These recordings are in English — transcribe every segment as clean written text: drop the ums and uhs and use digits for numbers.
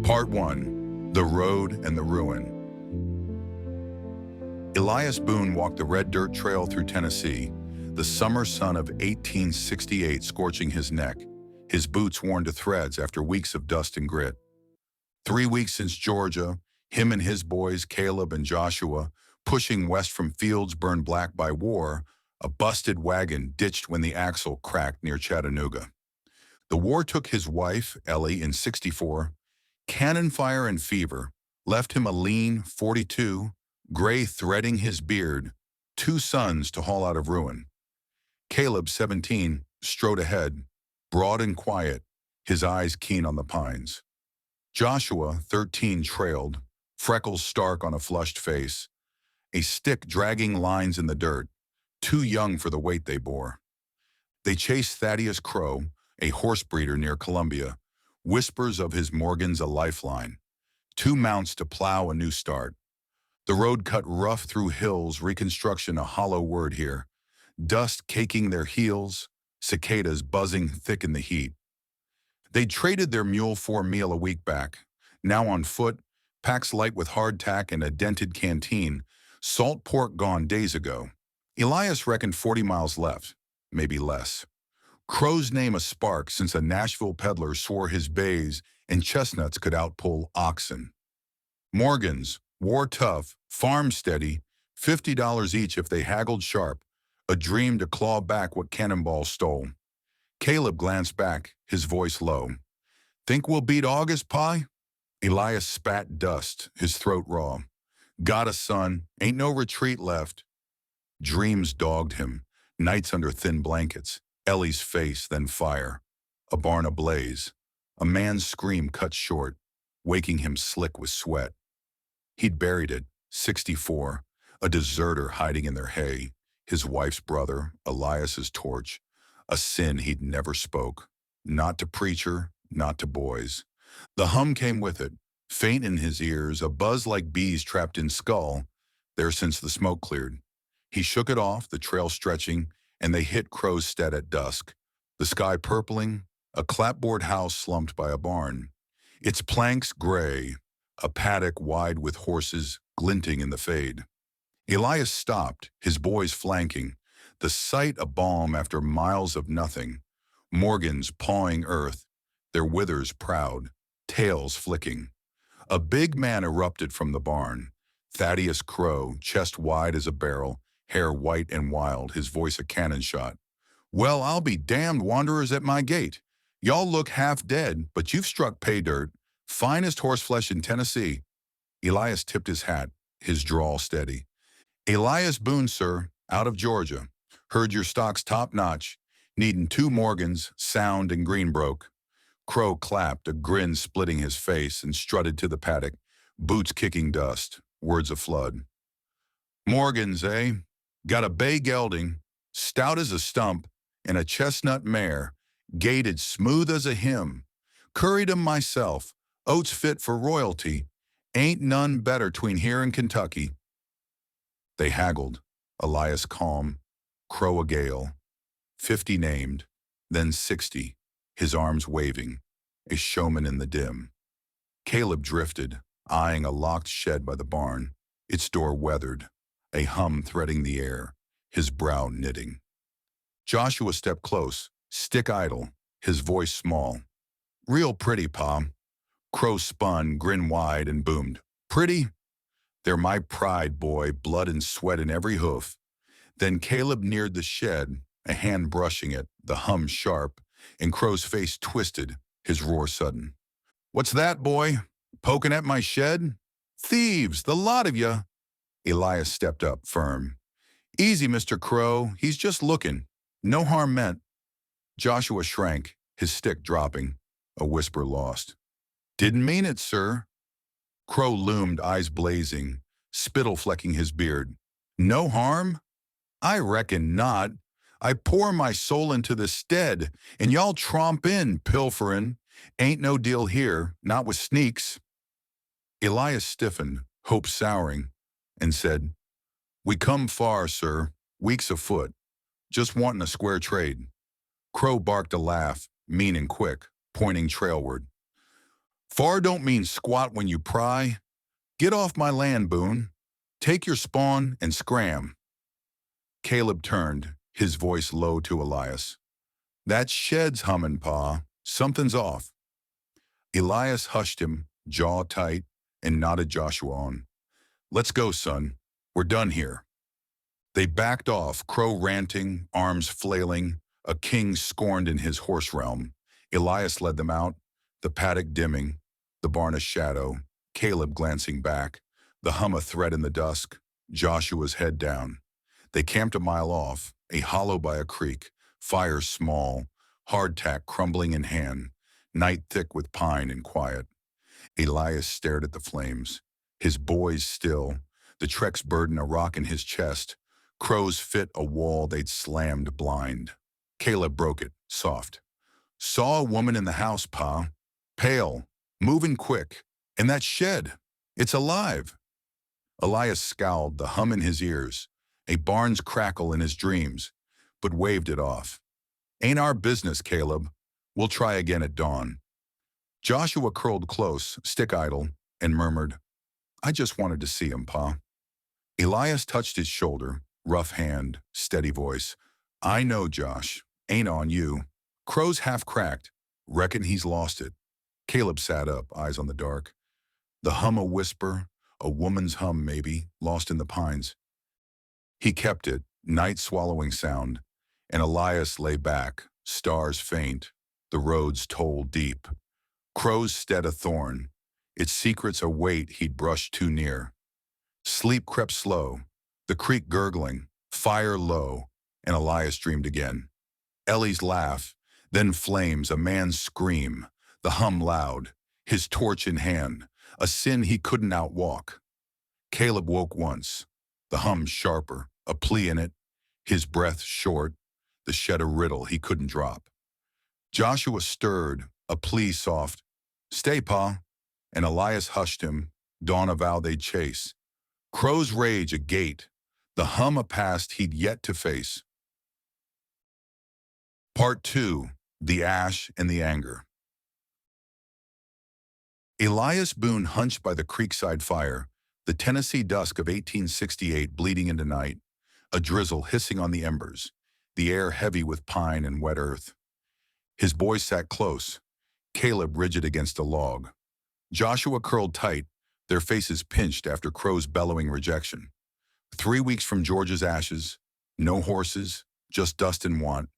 Part 1. The Road and the Ruin. Elias Boone walked the red dirt trail through Tennessee, the summer sun of 1868 scorching his neck, his boots worn to threads after weeks of dust and grit. 3 weeks since Georgia, him and his boys, Caleb and Joshua, pushing west from fields burned black by war, a busted wagon ditched when the axle cracked near Chattanooga. The war took his wife, Ellie, in '64, cannon fire and fever, left him a lean 42, gray threading his beard, 2 sons to haul out of ruin. Caleb, 17, strode ahead, broad and quiet, his eyes keen on the pines. Joshua, 13, trailed, freckles stark on a flushed face, a stick dragging lines in the dirt, too young for the weight they bore. They chased Thaddeus Crow, a horse breeder near Columbia, whispers of his Morgan's a lifeline, 2 mounts to plow a new start. The road cut rough through hills, reconstruction a hollow word here, dust caking their heels, cicadas buzzing thick in the heat. They traded their mule 4 meal a week back, now on foot, packs light with hardtack and a dented canteen, salt pork gone days ago. Elias reckoned 40 miles left, maybe less. Crow's name a spark since a Nashville peddler swore his bays and chestnuts could outpull oxen. Morgan's, war tough, farm steady, $50 each if they haggled sharp, a dream to claw back what Cannonball stole. Caleb glanced back, his voice low. Think we'll beat August, Pie? Elias spat dust, his throat raw. Got a son, ain't no retreat left. Dreams dogged him, nights under thin blankets. Ellie's face, then fire. A barn ablaze. A man's scream cut short, waking him slick with sweat. He'd buried it, 64, a deserter hiding in their hay, his wife's brother, Elias's torch, a sin he'd never spoke, not to preacher, not to boys. The hum came with it, faint in his ears, a buzz like bees trapped in skull, there since the smoke cleared. He shook it off, the trail stretching, and they hit Crow's stead at dusk, the sky purpling, a clapboard house slumped by a barn. Its planks gray, a paddock wide with horses glinting in the fade. Elias stopped, his boys flanking, the sight a balm after miles of nothing. Morgans pawing earth, their withers proud, tails flicking. A big man erupted from the barn. Thaddeus Crow, chest wide as a barrel, hair white and wild, his voice a cannon shot. Well, I'll be damned, wanderers at my gate. Y'all look half dead, but you've struck pay dirt. Finest horseflesh in Tennessee. Elias tipped his hat, his drawl steady. Elias Boone, sir, out of Georgia. Heard your stock's top-notch. Needin' 2 Morgans, sound and Greenbroke. Crow clapped, a grin splitting his face, and strutted to the paddock, boots kicking dust, words a flood. Morgans, eh? Got a bay gelding, stout as a stump, and a chestnut mare, gaited smooth as a hymn. Curried 'em myself, oats fit for royalty, ain't none better tween here and Kentucky. They haggled, Elias calm, Crow a gale, 50 named, then 60, his arms waving, a showman in the dim. Caleb drifted, eyeing a locked shed by the barn, its door weathered, a hum threading the air, his brow knitting. Joshua stepped close, stick idle, his voice small. Real pretty, Pa. Crow spun, grin wide, and boomed. Pretty? They're my pride, boy, blood and sweat in every hoof. Then Caleb neared the shed, a hand brushing it, the hum sharp, and Crow's face twisted, his roar sudden. What's that, boy? Poking at my shed? Thieves, the lot of ya! Elias stepped up, firm. Easy, Mr. Crow, he's just looking. No harm meant. Joshua shrank, his stick dropping, a whisper lost. Didn't mean it, sir. Crow loomed, eyes blazing, spittle flecking his beard. No harm? I reckon not. I pour my soul into the stead, and y'all tromp in, pilferin'. Ain't no deal here, not with sneaks. Elias stiffened, hope souring, and said, We come far, sir, weeks afoot, just wantin' a square trade. Crow barked a laugh, mean and quick, pointing trailward. Far don't mean squat when you pry. Get off my land, Boone. Take your spawn and scram. Caleb turned, his voice low to Elias. That shed's hummin', Pa. Something's off. Elias hushed him, jaw tight, and nodded Joshua on. Let's go, son. We're done here. They backed off, Crow ranting, arms flailing, a king scorned in his horse realm. Elias led them out, the paddock dimming, the barn a shadow, Caleb glancing back, the hum a thread in the dusk, Joshua's head down. They camped a mile off, a hollow by a creek, fire small, hardtack crumbling in hand, night thick with pine and quiet. Elias stared at the flames, his boys still, the Trek's burden a rock in his chest, Crows fit a wall they'd slammed blind. Caleb broke it, soft. Saw a woman in the house, Pa. Pale, moving quick. In that shed. It's alive. Elias scowled, the hum in his ears, a barn's crackle in his dreams, but waved it off. Ain't our business, Caleb. We'll try again at dawn. Joshua curled close, stick idle, and murmured, I just wanted to see him, Pa. Elias touched his shoulder, rough hand, steady voice. I know, Josh. Ain't on you. Crow's half cracked. Reckon he's lost it. Caleb sat up, eyes on the dark. The hum a whisper, a woman's hum maybe, lost in the pines. He kept it, night swallowing sound, and Elias lay back, stars faint, the roads toll deep. Crow's stead a thorn, its secrets a weight he'd brushed too near. Sleep crept slow, the creek gurgling, fire low, and Elias dreamed again. Ellie's laugh, then flames, a man's scream, the hum loud, his torch in hand, a sin he couldn't outwalk. Caleb woke once, the hum sharper, a plea in it, his breath short, the shed a riddle he couldn't drop. Joshua stirred, a plea soft, Stay, Pa, and Elias hushed him, dawn a vow they'd chase. Crow's rage a gate, the hum a past he'd yet to face. Part 2, The Ash and the Anger. Elias Boone hunched by the creekside fire, the Tennessee dusk of 1868 bleeding into night, a drizzle hissing on the embers, the air heavy with pine and wet earth. His boys sat close, Caleb rigid against a log. Joshua curled tight, their faces pinched after Crow's bellowing rejection. 3 weeks from George's ashes, no horses, just dust and want.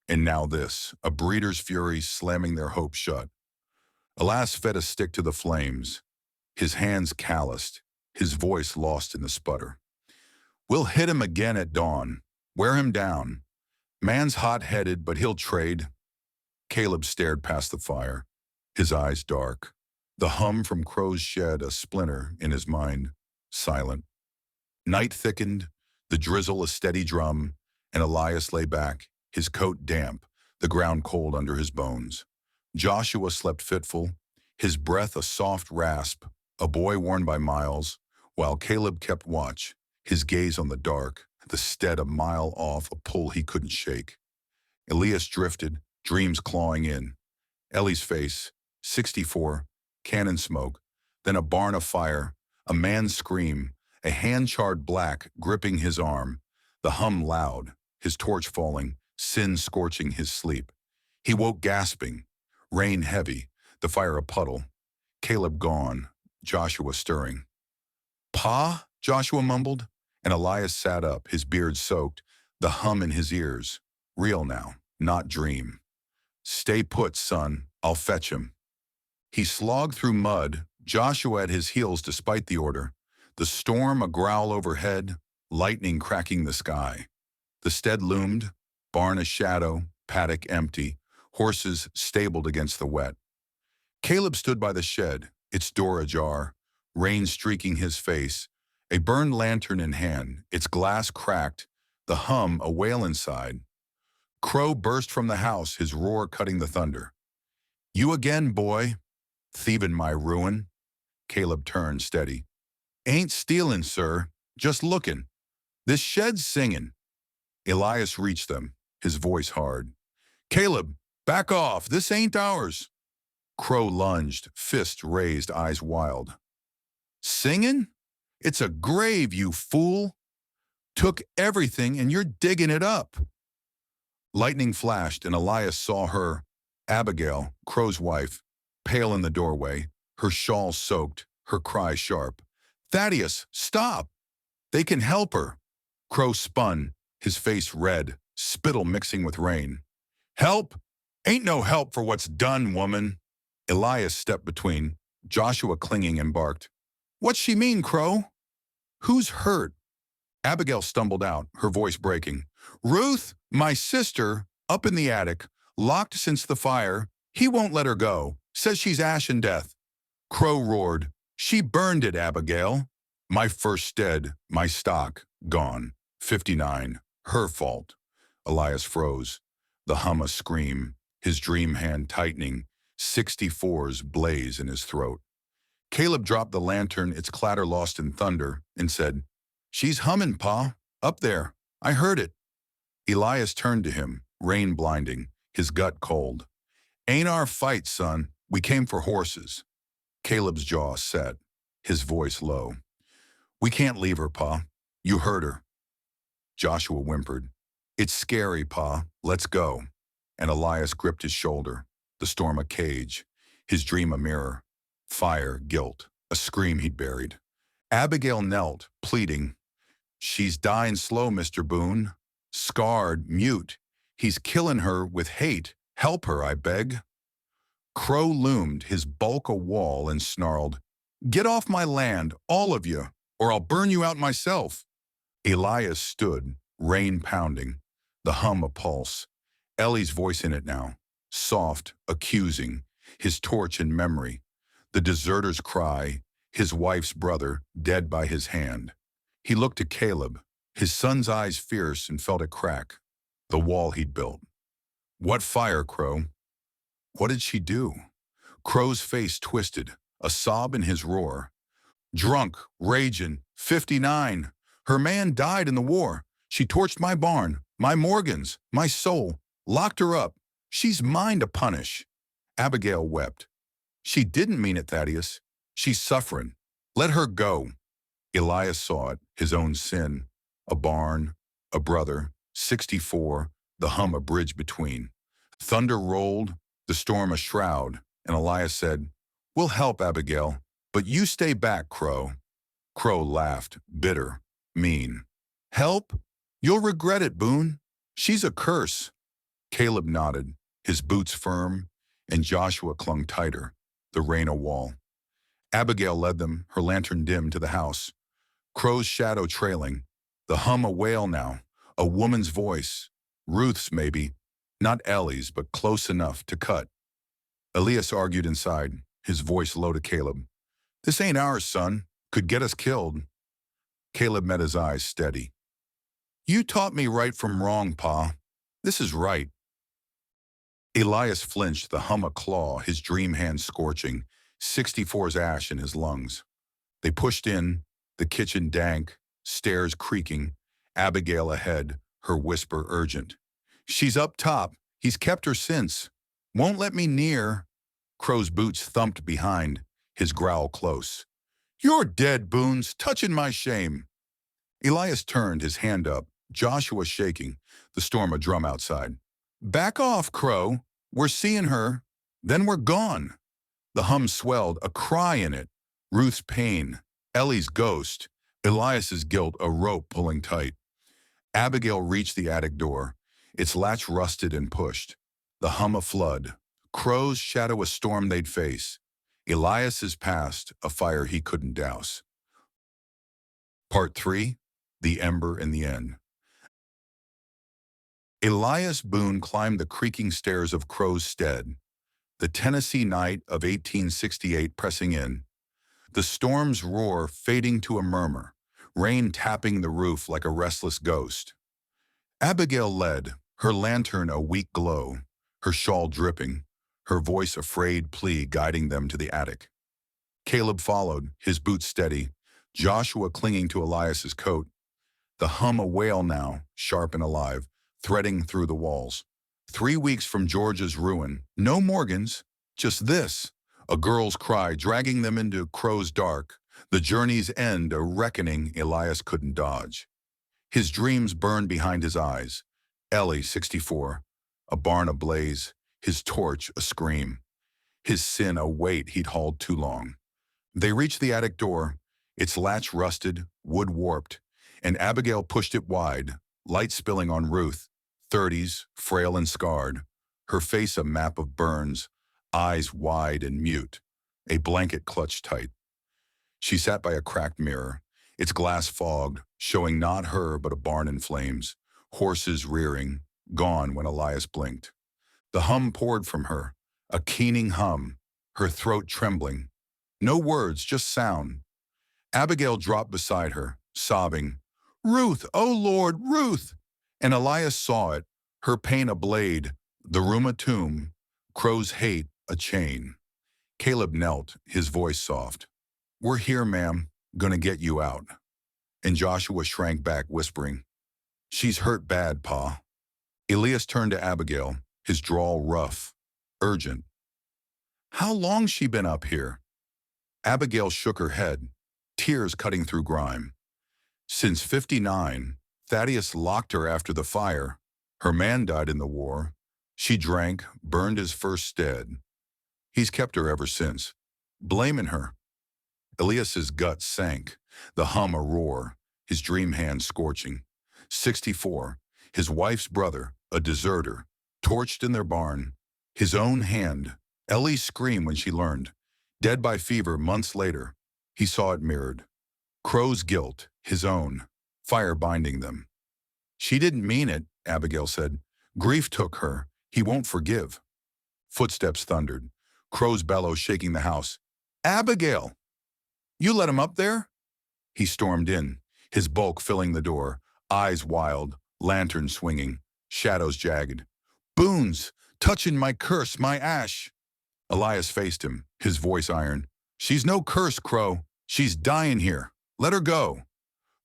And now this, a breeder's fury slamming their hopes shut. Elias fed a stick to the flames, his hands calloused, his voice lost in the sputter. We'll hit him again at dawn, wear him down. Man's hot-headed, but he'll trade. Caleb stared past the fire, his eyes dark. The hum from Crow's shed a splinter in his mind, silent. Night thickened, the drizzle a steady drum, and Elias lay back, his coat damp, the ground cold under his bones. Joshua slept fitful, his breath a soft rasp, a boy worn by miles, while Caleb kept watch, his gaze on the dark, the stead a mile off, a pull he couldn't shake. Elias drifted, dreams clawing in. Ellie's face, 64, cannon smoke, then a barn afire, a man's scream, a hand charred black gripping his arm, the hum loud, his torch falling, sin scorching his sleep. He woke gasping, rain heavy, the fire a puddle. Caleb gone, Joshua stirring. Pa, Joshua mumbled, and Elias sat up, his beard soaked, the hum in his ears. Real now, not dream. Stay put, son, I'll fetch him. He slogged through mud, Joshua at his heels despite the order, the storm a growl overhead, lightning cracking the sky. The stead loomed, barn a shadow, paddock empty, horses stabled against the wet. Caleb stood by the shed, its door ajar, rain streaking his face, a burned lantern in hand, its glass cracked, the hum a wail inside. Crow burst from the house, his roar cutting the thunder. You again, boy. Thievin' my ruin. Caleb turned, steady. Ain't stealin', sir, just lookin'. This shed's singin'. Elias reached them, his voice hard. Caleb, back off, this ain't ours. Crow lunged, fist raised, eyes wild. Singing? It's a grave, you fool! Took everything and you're digging it up. Lightning flashed and Elias saw her, Abigail, Crow's wife, pale in the doorway, her shawl soaked, her cry sharp. Thaddeus, stop! They can help her. Crow spun, his face red, spittle mixing with rain. Help? Ain't no help for what's done, woman. Elias stepped between, Joshua clinging and barked. What's she mean, Crow? Who's hurt? Abigail stumbled out, her voice breaking. Ruth, my sister, up in the attic, locked since the fire. He won't let her go, says she's ashen death. Crow roared. She burned it, Abigail. My first stead, my stock, gone. 59. Her fault. Elias froze. The hum a scream, his dream hand tightening, 64's blaze in his throat. Caleb dropped the lantern, its clatter lost in thunder, and said, She's humming, Pa. Up there. I heard it. Elias turned to him, rain blinding, his gut cold. Ain't our fight, son. We came for horses. Caleb's jaw set, his voice low. We can't leave her, Pa. You heard her. Joshua whimpered. It's scary, Pa. Let's go. And Elias gripped his shoulder, the storm a cage, his dream a mirror. Fire, guilt, a scream he'd buried. Abigail knelt, pleading. She's dying slow, Mr. Boone. Scarred, mute. He's killing her with hate. Help her, I beg. Crow loomed, his bulk a wall, and snarled, Get off my land, all of you, or I'll burn you out myself. Elias stood, rain pounding, the hum a pulse. Ellie's voice in it now, soft, accusing, his torch in memory. The deserter's cry, his wife's brother, dead by his hand. He looked at Caleb, his son's eyes fierce, and felt it crack. The wall he'd built. What fire, Crow? What did she do? Crow's face twisted, a sob in his roar. Drunk, raging, 59. Her man died in the war. She torched my barn, my Morgans, my soul, locked her up. She's mine to punish. Abigail wept. She didn't mean it, Thaddeus. She's suffering. Let her go. Elias saw it, his own sin. A barn, a brother, 64, the hum a bridge between. Thunder rolled, the storm a shroud, and Elias said, We'll help, Abigail, but you stay back, Crow. Crow laughed, bitter, mean. Help? You'll regret it, Boone. She's a curse. Caleb nodded, his boots firm, and Joshua clung tighter, the rain a wall. Abigail led them, her lantern dim, to the house. Crow's shadow trailing, the hum a wail now, a woman's voice. Ruth's, maybe. Not Ellie's, but close enough to cut. Elias argued inside, his voice low to Caleb. This ain't ours, son. Could get us killed. Caleb met his eyes steady. You taught me right from wrong, Pa. This is right. Elias flinched, the hum a claw, his dream hand scorching, 64's ash in his lungs. They pushed in, the kitchen dank, stairs creaking, Abigail ahead, her whisper urgent. She's up top. He's kept her since. Won't let me near. Crow's boots thumped behind, his growl close. You're dead, Boone's, touching my shame. Elias turned, his hand up, Joshua shaking, the storm a drum outside. Back off, Crow. We're seeing her. Then we're gone. The hum swelled, a cry in it. Ruth's pain, Ellie's ghost, Elias's guilt, a rope pulling tight. Abigail reached the attic door, its latch rusted and pushed. The hum a flood. Crow's shadow a storm they'd face. Elias's past, a fire he couldn't douse. Part 3. The Ember in the End. Elias Boone climbed the creaking stairs of Crow's stead, the Tennessee night of 1868 pressing in, the storm's roar fading to a murmur, rain tapping the roof like a restless ghost. Abigail led, her lantern a weak glow, her shawl dripping, her voice a frayed plea guiding them to the attic. Caleb followed, his boots steady, Joshua clinging to Elias's coat. The hum a wail now, sharp and alive, threading through the walls. 3 weeks from Georgia's ruin, no Morgans, Just this, a girl's cry dragging them into Crow's dark, the journey's end, a reckoning Elias couldn't dodge. His dreams burned behind his eyes. Ellie, 64, a barn ablaze, his torch a scream, his sin a weight he'd hauled too long. They reached the attic door, its latch rusted, wood warped, and Abigail pushed it wide, light spilling on Ruth, 30s, frail and scarred, her face a map of burns, eyes wide and mute, a blanket clutched tight. She sat by a cracked mirror, its glass fogged, showing not her but a barn in flames, horses rearing, gone when Elias blinked. The hum poured from her, a keening hum, her throat trembling. No words, just sound. Abigail dropped beside her, sobbing, "Ruth, oh Lord, Ruth!" And Elias saw it, her pain a blade, the room a tomb, Crow's hate a chain. Caleb knelt, his voice soft. "We're here, ma'am, gonna get you out." And Joshua shrank back, whispering, "She's hurt bad, Pa." Elias turned to Abigail, his drawl rough, urgent. "How long's she been up here?" Abigail shook her head, tears cutting through grime. "Since '59, Thaddeus locked her after the fire. Her man died in the war. She drank, burned his first stead. He's kept her ever since. Blaming her." Elias's gut sank, the hum a roar, his dream hand scorching. 64, his wife's brother, a deserter, torched in their barn. His own hand, Ellie's scream when she learned. Dead by fever months later, he saw it mirrored. Crow's guilt, his own, fire binding them. "She didn't mean it," Abigail said. "Grief took her. He won't forgive." Footsteps thundered, Crow's bellow shaking the house. "Abigail! You let him up there?" He stormed in, his bulk filling the door, eyes wild, lantern swinging, shadows jagged. "Boone's touching my curse, my ash." Elias faced him, his voice iron. "She's no curse, Crow. She's dying here. Let her go."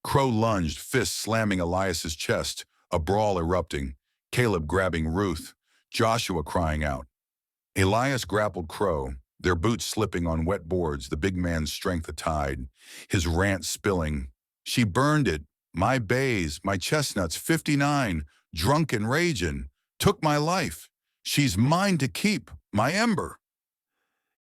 Crow lunged, fists slamming Elias's chest, a brawl erupting, Caleb grabbing Ruth, Joshua crying out. Elias grappled Crow, their boots slipping on wet boards, the big man's strength a tide, his rant spilling. "She burned it, my bays, my chestnuts, 59, drunk and ragin', took my life. She's mine to keep, my ember."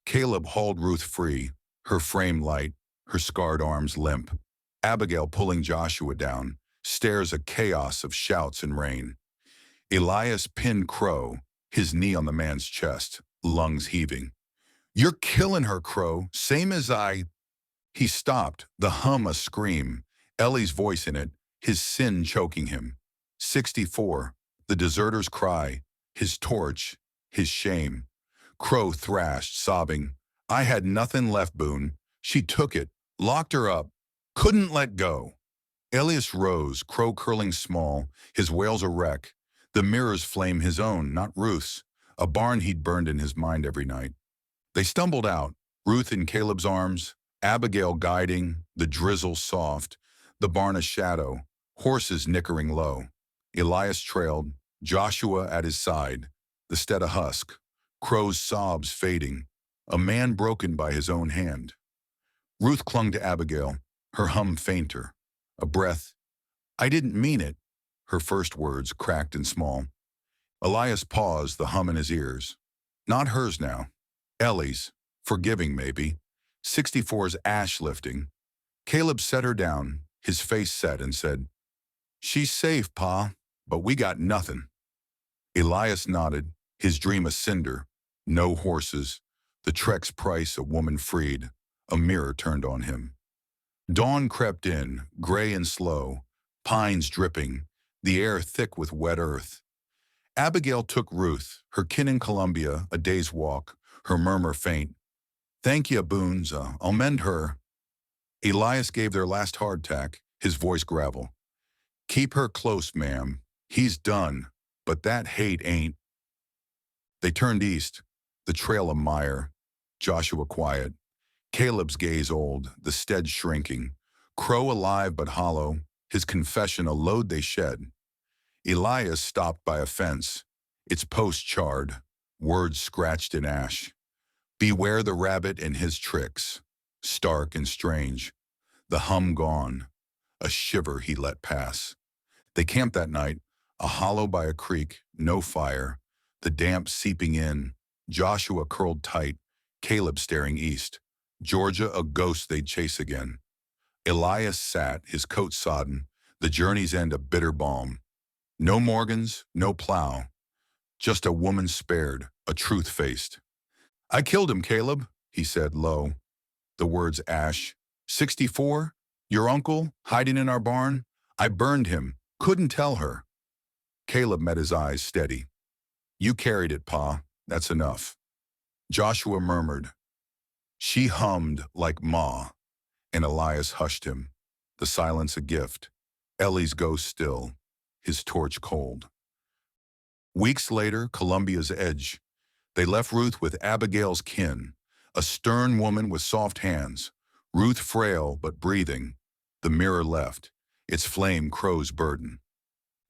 Caleb hauled Ruth free, her frame light, her scarred arms limp. Abigail pulling Joshua down, stares a chaos of shouts and rain. Elias pinned Crow, his knee on the man's chest, lungs heaving. "You're killing her, Crow, same as I." He stopped, the hum a scream, Ellie's voice in it, his sin choking him. 64, the deserter's cry, his torch, his shame. Crow thrashed, sobbing, "I had nothing left, Boone. She took it, locked her up, couldn't let go." Elias rose, Crow curling small, his wails a wreck. The mirror's flame his own, not Ruth's, a barn he'd burned in his mind every night. They stumbled out, Ruth in Caleb's arms, Abigail guiding, the drizzle soft, the barn a shadow, horses nickering low. Elias trailed, Joshua at his side, the stead a husk, Crow's sobs fading, a man broken by his own hand. Ruth clung to Abigail, her hum fainter, a breath. "I didn't mean it," her first words cracked and small. Elias paused, the hum in his ears. Not hers now. Ellie's, forgiving maybe, 64's ash lifting. Caleb set her down, his face set, and said, "She's safe, Pa, but we got nothing." Elias nodded, his dream a cinder. No horses, the trek's price a woman freed, a mirror turned on him. Dawn crept in, gray and slow, pines dripping, the air thick with wet earth. Abigail took Ruth, her kin in Columbia, a day's walk, her murmur faint. "Thank ye, Boones, I'll mend her." Elias gave their last hardtack, his voice gravel. "Keep her close, ma'am. He's done, but that hate ain't." They turned east, the trail a mire, Joshua quiet, Caleb's gaze old, the stead shrinking, Crow alive but hollow, his confession a load they shed. Elias stopped by a fence, its post charred, words scratched in ash. Beware the rabbit and his tricks. Stark and strange, the hum gone, a shiver he let pass. They camped that night, a hollow by a creek, no fire, the damp seeping in, Joshua curled tight, Caleb staring east, Georgia a ghost they'd chase again. Elias sat, his coat sodden, the journey's end a bitter balm. No Morgans, no plow, just a woman spared, a truth faced. I killed him, Caleb, he said low. The words ash. 64? Your uncle, hiding in our barn? I burned him, couldn't tell her. Caleb met his eyes steady. You carried it, Pa, that's enough. Joshua murmured. She hummed like Ma, and Elias hushed him, the silence a gift. Ellie's ghost still, his torch cold. Weeks later, Columbia's edge. They left Ruth with Abigail's kin, a stern woman with soft hands, Ruth frail but breathing. The mirror left, its flame crow's burden.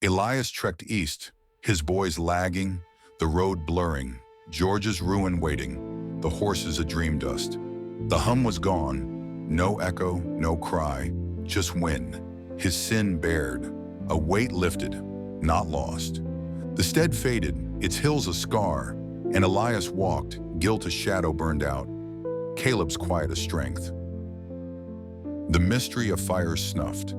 Elias trekked east, his boys lagging, the road blurring, George's ruin waiting, the horses a dream dust. The hum was gone, no echo, no cry, just wind. His sin bared, a weight lifted, not lost. The stead faded, its hills a scar, and Elias walked, guilt a shadow burned out, Caleb's quiet a strength. The mystery of fire snuffed,